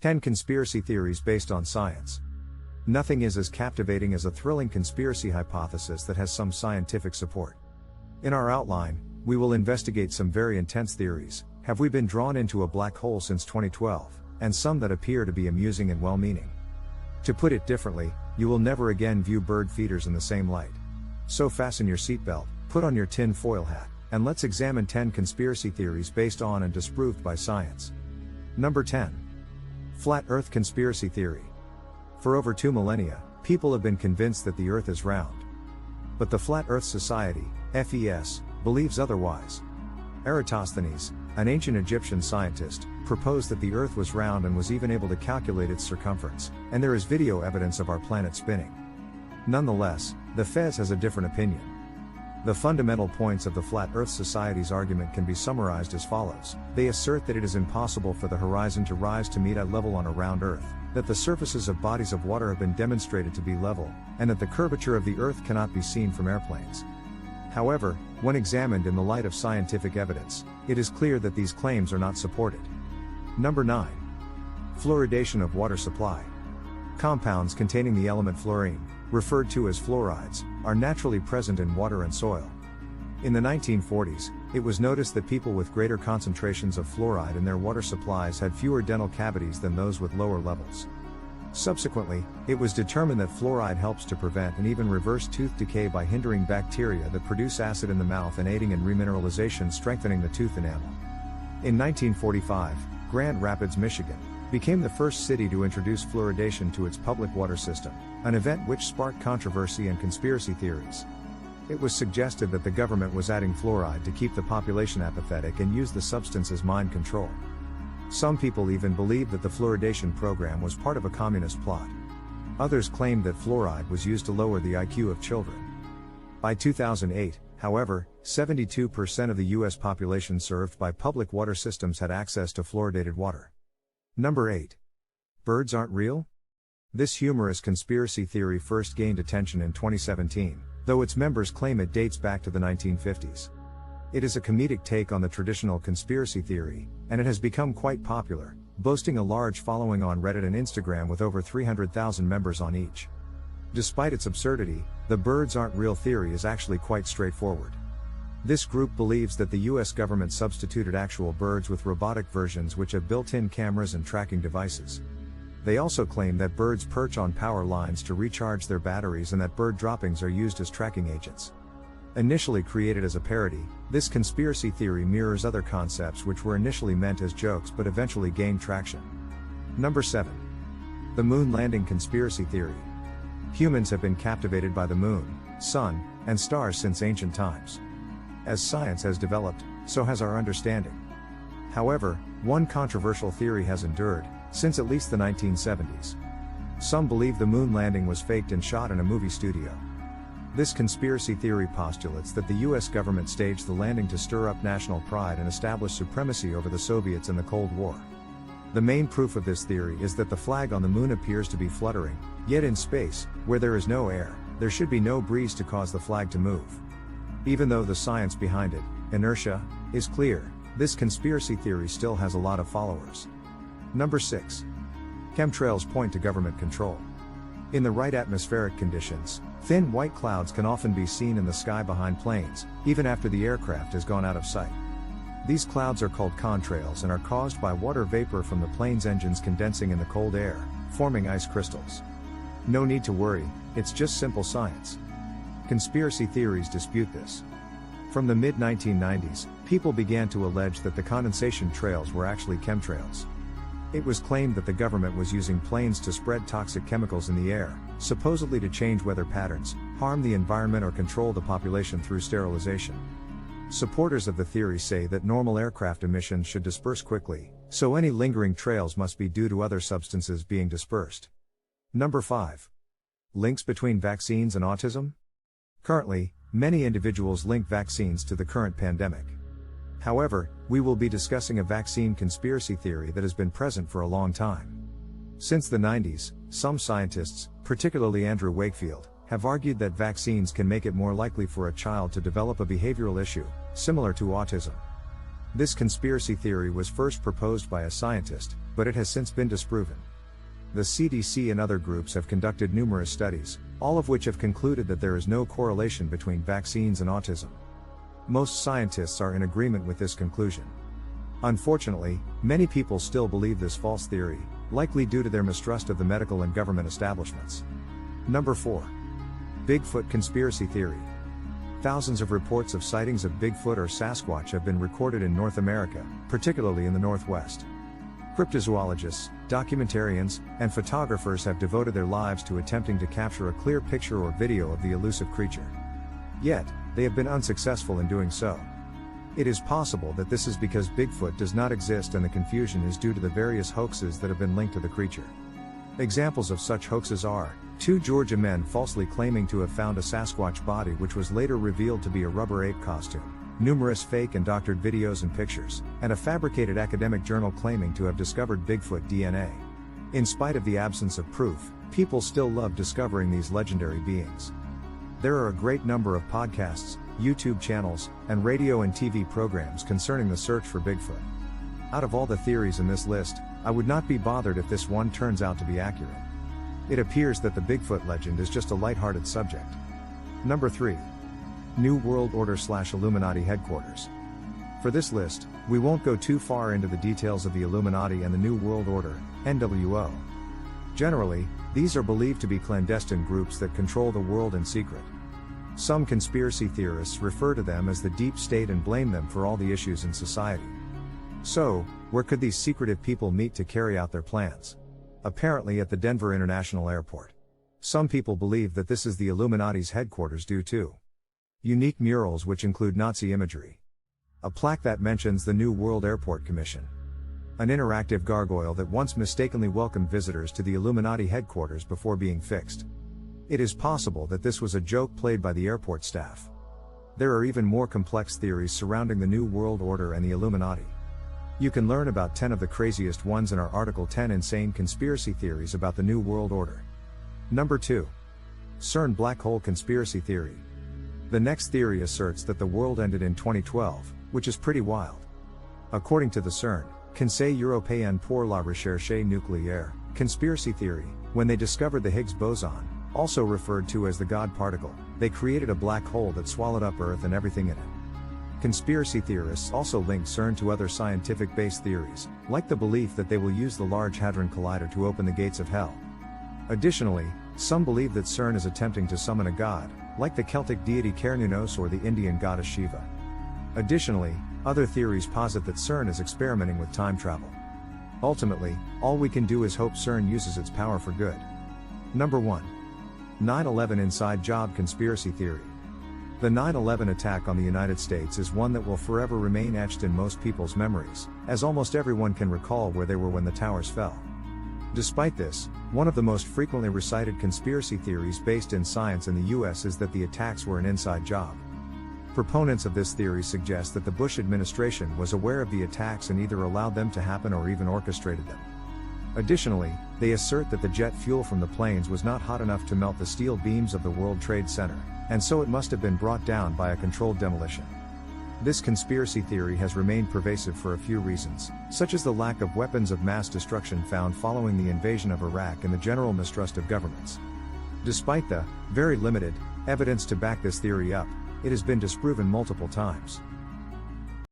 10 Conspiracy Theories Based on Science. Nothing is as captivating as a thrilling conspiracy hypothesis that has some scientific support. In our outline, we will investigate some very intense theories. Have we been drawn into a black hole since 2012, and some that appear to be amusing and well-meaning. To put it differently, you will never again view bird feeders in the same light. So fasten your seatbelt, put on your tin foil hat, and let's examine 10 conspiracy theories based on and disproved by science. Number 10. Flat Earth Conspiracy Theory. For over 2 millennia, people have been convinced that the Earth is round. But the Flat Earth Society, FES, believes otherwise. Eratosthenes, an ancient Egyptian scientist, proposed that the Earth was round and was even able to calculate its circumference, and there is video evidence of our planet spinning. Nonetheless, the FES has a different opinion. The fundamental points of the Flat Earth Society's argument can be summarized as follows. They assert that it is impossible for the horizon to rise to meet eye level on a round Earth, that the surfaces of bodies of water have been demonstrated to be level, and that the curvature of the Earth cannot be seen from airplanes. However, when examined in the light of scientific evidence, it is clear that these claims are not supported. Number 9. Fluoridation of water supply. Compounds containing the element fluorine, referred to as fluorides, are naturally present in water and soil. In the 1940s, it was noticed that people with greater concentrations of fluoride in their water supplies had fewer dental cavities than those with lower levels. Subsequently, it was determined that fluoride helps to prevent and even reverse tooth decay by hindering bacteria that produce acid in the mouth and aiding in remineralization, strengthening the tooth enamel. In 1945, Grand Rapids, Michigan, became the first city to introduce fluoridation to its public water system, an event which sparked controversy and conspiracy theories. It was suggested that the government was adding fluoride to keep the population apathetic and use the substance as mind control. Some people even believed that the fluoridation program was part of a communist plot. Others claimed that fluoride was used to lower the IQ of children. By 2008, however, 72% of the U.S. population served by public water systems had access to fluoridated water. Number 8. Birds aren't real? This humorous conspiracy theory first gained attention in 2017, though its members claim it dates back to the 1950s. It is a comedic take on the traditional conspiracy theory, and it has become quite popular, boasting a large following on Reddit and Instagram with over 300,000 members on each. Despite its absurdity, the birds aren't real theory is actually quite straightforward. This group believes that the US government substituted actual birds with robotic versions which have built-in cameras and tracking devices. They also claim that birds perch on power lines to recharge their batteries and that bird droppings are used as tracking agents. Initially created as a parody, this conspiracy theory mirrors other concepts which were initially meant as jokes but eventually gained traction. Number 7. The Moon Landing Conspiracy Theory. Humans have been captivated by the moon, sun, and stars since ancient times. As science has developed, so has our understanding. However, one controversial theory has endured, since at least the 1970s. Some believe the moon landing was faked and shot in a movie studio. This conspiracy theory postulates that the US government staged the landing to stir up national pride and establish supremacy over the Soviets in the Cold War. The main proof of this theory is that the flag on the moon appears to be fluttering, yet in space, where there is no air, there should be no breeze to cause the flag to move. Even though the science behind it, inertia, is clear, this conspiracy theory still has a lot of followers. Number 6. Chemtrails point to government control. In the right atmospheric conditions, thin white clouds can often be seen in the sky behind planes, even after the aircraft has gone out of sight. These clouds are called contrails and are caused by water vapor from the plane's engines condensing in the cold air, forming ice crystals. No need to worry, it's just simple science. Conspiracy theories dispute this. From the mid-1990s, people began to allege that the condensation trails were actually chemtrails. It was claimed that the government was using planes to spread toxic chemicals in the air, supposedly to change weather patterns, harm the environment or control the population through sterilization. Supporters of the theory say that normal aircraft emissions should disperse quickly, so any lingering trails must be due to other substances being dispersed. Number 5. Links between vaccines and autism? Currently, many individuals link vaccines to the current pandemic. However, we will be discussing a vaccine conspiracy theory that has been present for a long time. Since the 90s, some scientists, particularly Andrew Wakefield, have argued that vaccines can make it more likely for a child to develop a behavioral issue, similar to autism. This conspiracy theory was first proposed by a scientist, but it has since been disproven. The CDC and other groups have conducted numerous studies, all of which have concluded that there is no correlation between vaccines and autism. Most scientists are in agreement with this conclusion. Unfortunately, many people still believe this false theory, likely due to their mistrust of the medical and government establishments. Number 4. Bigfoot conspiracy theory. Thousands of reports of sightings of Bigfoot or Sasquatch have been recorded in North America, particularly in the Northwest. Cryptozoologists, documentarians, and photographers have devoted their lives to attempting to capture a clear picture or video of the elusive creature. Yet, they have been unsuccessful in doing so. It is possible that this is because Bigfoot does not exist and the confusion is due to the various hoaxes that have been linked to the creature. Examples of such hoaxes are, 2 Georgia men falsely claiming to have found a Sasquatch body which was later revealed to be a rubber ape costume, numerous fake and doctored videos and pictures, and a fabricated academic journal claiming to have discovered Bigfoot DNA. In spite of the absence of proof, people still love discovering these legendary beings. There are a great number of podcasts, YouTube channels, and radio and TV programs concerning the search for Bigfoot. Out of all the theories in this list, I would not be bothered if this one turns out to be accurate. It appears that the Bigfoot legend is just a lighthearted subject. Number 3. New World Order / Illuminati headquarters. For this list, we won't go too far into the details of the Illuminati and the New World Order, NWO. Generally, these are believed to be clandestine groups that control the world in secret. Some conspiracy theorists refer to them as the deep state and blame them for all the issues in society. So, where could these secretive people meet to carry out their plans? Apparently at the Denver International Airport. Some people believe that this is the Illuminati's headquarters due to unique murals which include Nazi imagery, a plaque that mentions the New World Airport Commission, an interactive gargoyle that once mistakenly welcomed visitors to the Illuminati headquarters before being fixed. It is possible that this was a joke played by the airport staff. There are even more complex theories surrounding the New World Order and the Illuminati. You can learn about 10 of the craziest ones in our article 10 Insane Conspiracy Theories about the New World Order. Number 2. CERN Black Hole Conspiracy Theory. The next theory asserts that the world ended in 2012, which is pretty wild. According to the CERN, Conseil Européen pour la Recherche Nucléaire, conspiracy theory, when they discovered the Higgs boson, also referred to as the God particle, they created a black hole that swallowed up Earth and everything in it. Conspiracy theorists also link CERN to other scientific-based theories, like the belief that they will use the Large Hadron Collider to open the gates of hell. Additionally, some believe that CERN is attempting to summon a god, like the Celtic deity Cernunnos or the Indian goddess Shiva. Additionally, other theories posit that CERN is experimenting with time travel. Ultimately, all we can do is hope CERN uses its power for good. Number 1. 9/11 Inside Job Conspiracy Theory. The 9/11 attack on the United States is one that will forever remain etched in most people's memories, as almost everyone can recall where they were when the towers fell. Despite this, one of the most frequently recited conspiracy theories based in science in the US is that the attacks were an inside job. Proponents of this theory suggest that the Bush administration was aware of the attacks and either allowed them to happen or even orchestrated them. Additionally, they assert that the jet fuel from the planes was not hot enough to melt the steel beams of the World Trade Center, and so it must have been brought down by a controlled demolition. This conspiracy theory has remained pervasive for a few reasons, such as the lack of weapons of mass destruction found following the invasion of Iraq and the general mistrust of governments. Despite the very limited evidence to back this theory up, it has been disproven multiple times.